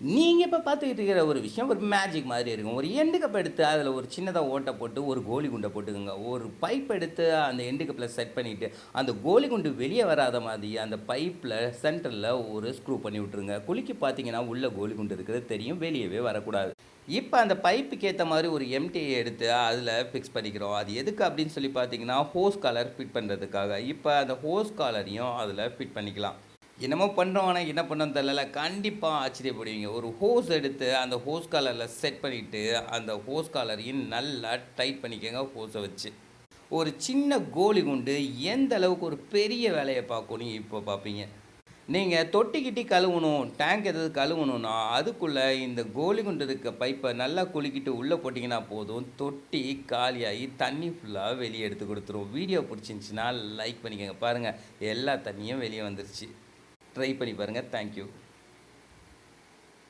நீங்க இப்ப பார்த்துக்கிட்டு இருக்கிற ஒரு விஷயம் ஒரு மேஜிக் மாதிரி இருக்கும். ஒரு எண்டு கப் எடுத்து அதில ஒரு சின்னதா ஓட்ட போட்டு, ஒரு கோலி குண்ட போட்டுக்கங்க. ஒரு பைப் எடுத்து அந்த எண்டு கப்ல செட் பண்ணிட்டு, அந்த கோலி குண்டு வெளிய வராத மாதிரி அந்த பைப்ல சென்டர்ல ஒரு ஸ்க்ரூ பண்ணி விட்டுருங்க. குலுக்கி பார்த்தீங்கன்னா, உள்ள கோலி குண்டு இருக்கிறது தெரியும். வெளியவே வரக்கூடாது. இப்ப அந்த பைப்புக்கு ஏத்த மாரி ஒரு எம்டிய எடுத்து அதில ஃபிக்ஸ் பண்ணிக்கிறோம். அது எதுக்கு அப்படின்னு சொல்லி பார்த்தீங்கன்னா, ஹோஸ் காலர் ஃபிட் பண்றதுக்காக. இப்ப அந்த ஹோஸ் காலரையும் அதில ஃபிட் பண்ணிக்கலாம். என்னமோ பண்றோம். ஆனா என்ன பண்ணோம்னு தெரியல. கண்டிப்பா ஆச்சரியப்படுவீங்க. ஒரு ஹோஸ் எடுத்து அந்த ஹோஸ் காலர்ல செட் பண்ணிட்டு, அந்த ஹோஸ் காலரையும் நல்லா டைட் பண்ணிக்கங்க ஹோஸ வச்சு. ஒரு சின்ன கோலி குண்டு எந்த அளவுக்கு ஒரு பெரிய வேலைய பார்க்கும்னு இப்ப பார்ப்பீங்க. நீங்க தொட்டி கிட்டி கழுவணும், டேங்க் ஏதாவது கழுவணும்னா, அதுக்குள்ள இந்த கோலி குண்டு இருக்க பைப்ப நல்லா குலுக்கிட்டு உள்ள போட்டீங்கன்னா போதும், தொட்டி காலியாகி தண்ணி ஃபுல்லா வெளிய எடுத்து குடுத்துரும். வீடியோ புடிச்சிருந்துச்சுன்னா லைக் பண்ணிக்கங்க. பாருங்க எல்லா தண்ணியும் வெளிய வந்துருச்சு. ட்ரை பண்ணி பாருங்க. Thank you.